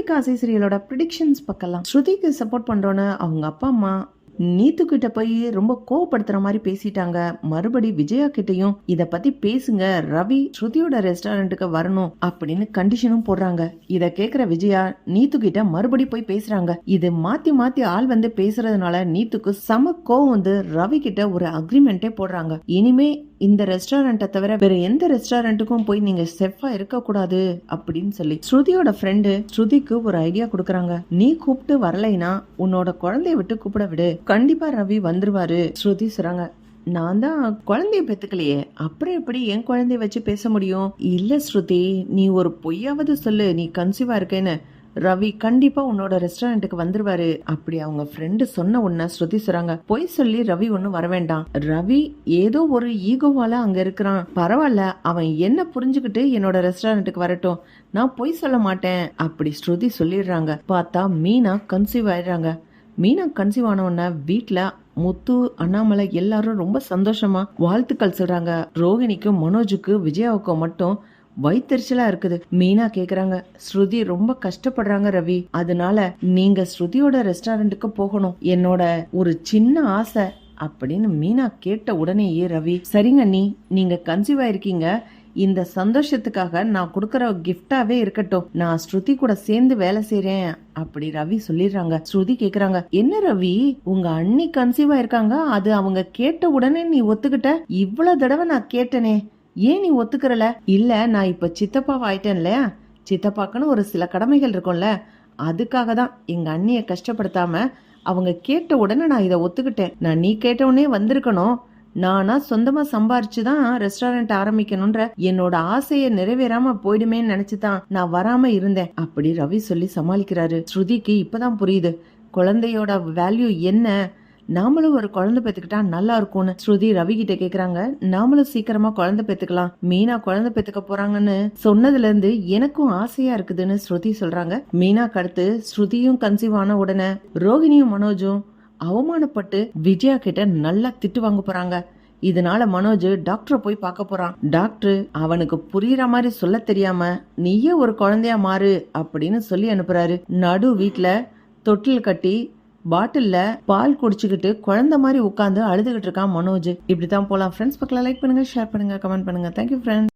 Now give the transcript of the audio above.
அலைக்காசை சீரியலோட predictions பார்க்கலாம். ஸ்ருதிக்கு support பண்றோன்னு அவங்க அப்பா அம்மா நீத்து கிட்ட போய் ரொம்ப கோவப்படுத்துற மாதிரி பேசிட்டாங்க. மறுபடி விஜயா கிட்டையும் இத பத்தி பேசுங்க, ரவி ஸ்ருதியோட ரெஸ்டாரண்ட்டுக்கு வரணும் அப்படின்னு கண்டிஷனும் போடுறாங்க. இத கேக்குற விஜயா நீத்து கிட்ட மறுபடி போய் பேசுறாங்க. இது மாத்தி மாத்தி ஆள் வந்து பேசுறதுனால நீத்துக்கு சம கோவம் வந்து ரவி கிட்ட ஒரு அக்ரிமெண்டே போடுறாங்க. இனிமே இந்த ரெஸ்டாரண்ட்டை தவிர வேற எந்த ரெஸ்டாரண்ட்டுக்கும் போய் நீங்க செஃப்பா இருக்க கூடாது அப்படின்னு சொல்லி ஸ்ருதியோட ஃப்ரெண்டு ஸ்ருதிக்கு ஒரு ஐடியா கொடுக்கறாங்க. நீ கூப்பிட்டு வரலைனா உன்னோட குழந்தைய விட்டு கூப்பிட விடு, கண்டிப்பா ரவி வந்துருவாரு. ஸ்ருதி சொல்றாங்க, நான் தான் குழந்தைய பெத்துக்கலையே, அப்புறம் எப்படி என் குழந்தைய வச்சு பேச முடியும்? இல்ல ஸ்ருதி, நீ ஒரு பொய்யாவது சொல்லு நீ கன்சீவா இருக்கேன்னு. ரவி கண்டிப்பா உன்னோட ரெஸ்டாரண்ட்டுக்கு வந்துருவாரு. அப்படி அவங்க ஃப்ரெண்டு சொன்ன உடனே ஸ்ருதி சொல்றாங்க, பொய் சொல்லி ரவி ஒன்னும் வர வேண்டாம். ரவி ஏதோ ஒரு ஈகோவால அங்க இருக்கிறான், பரவாயில்ல, அவன் என்ன புரிஞ்சுக்கிட்டு என்னோட ரெஸ்டாரண்ட்டுக்கு வரட்டும், நான் பொய் சொல்ல மாட்டேன் அப்படி ஸ்ருதி சொல்லிடுறாங்க. பார்த்தா மீனா கன்சீவ் ஆயிடுறாங்க. மீனா கன்சீவ் ஆன உடனே வீட்டுல முத்து, அண்ணாமலை எல்லாரும் ரொம்ப சந்தோஷமா வாழ்த்துக்கள் சொல்றாங்க. ரோஹிணிக்கும் மனோஜுக்கு விஜயாவுக்கும் மட்டும் வயிற்றுச்சலா இருக்குது. மீனா கேக்குறாங்க, ஸ்ருதி ரொம்ப கஷ்டப்படுறாங்க ரவி, அதனால நீங்க ஸ்ருதியோட ரெஸ்டாரண்ட்டுக்கு போகணும், என்னோட ஒரு சின்ன ஆசை அப்படின்னு மீனா கேட்ட உடனேயே ரவி, சரிங்க நீங்க கன்சீவ் ஆயிருக்கீங்க, இந்த சந்தோஷத்துக்காக நான் கொடுக்கற கிஃப்டாவே இருக்கட்டும், நான் ஸ்ருதி கூட சேர்ந்து வேலை செய்யறேன் அப்படி ரவி சொல்லிடுறாங்க. ஸ்ருதி கேக்குறாங்க, என்ன ரவி, உங்க அண்ணி கன்சீவ் ஆயிருக்காங்க, அது அவங்க கேட்ட உடனே நீ ஒத்துக்கிட்ட? இவ்வளவு தடவை நான் கேட்டனே, ஏன் நீ ஒத்துக்கிறல? இல்ல, நான் இப்ப சித்தப்பாவா ஆயிட்டேன்ல, சித்தப்பாக்குன்னு ஒரு சில கடமைகள் இருக்கும்ல, அதுக்காக தான் எங்க அண்ணிய கஷ்டப்படுத்தாம அவங்க கேட்ட உடனே நான் இதை ஒத்துக்கிட்டேன். நான் நீ கேட்ட உடனே வந்திருக்கணும், நானா சொந்தமா சம்பாரிச்சுதான் ரெஸ்டாரண்ட் ஆரம்பிக்கணும்ன்ற என்னோட ஆசையை நிறைவேறாம போயிடுமேன்னு நினைச்சுதான் நான் வராம இருந்தேன் அப்படி ரவி சொல்லி சமாளிக்கிறாரு. ஸ்ருதிக்கு இப்பதான் புரியுது குழந்தையோட வேல்யூ என்ன, நாமளும் ஒரு குழந்தை பெத்துக்கிட்டா நல்லா இருக்கும்னு. ஸ்ருதி ரவி கிட்ட கேக்குறாங்க, நாமளும் சீக்கிரமா குழந்தை பெத்துக்கலாம், மீனா குழந்தை பெத்துக்க போறாங்கன்னு சொன்னதுல இருந்து எனக்கும் ஆசையா இருக்குதுன்னு ஸ்ருதி சொல்றாங்க. மீனாக்கு அடுத்து ஸ்ருதியும் கன்சீவ் ஆன உடனே ரோஹிணியும் மனோஜும் அவமானப்பட்டு விஜயா கிட்ட நல்லா திட்டு வாங்க போறாங்க. இதனால மனோஜ் டாக்டரை போய் பார்க்க போறான். டாக்டர் அவனுக்கு புரியுற மாதிரி சொல்ல தெரியாம நீயே ஒரு குழந்தையா மாறு அப்படின்னு சொல்லி அனுப்புறாரு. நடு வீட்டுல தொட்டில் கட்டி பாட்டில்ல பால் குடிச்சுக்கிட்டு குழந்தை மாதிரி உட்காந்து அழுதுகிட்டு இருக்கான் மனோஜ். இப்படித்தான் போலாம் ஃப்ரெண்ட்ஸ். பக்கம் லைக் பண்ணுங்க, ஷேர் பண்ணுங்க, கமெண்ட் பண்ணுங்க. Thank you friends.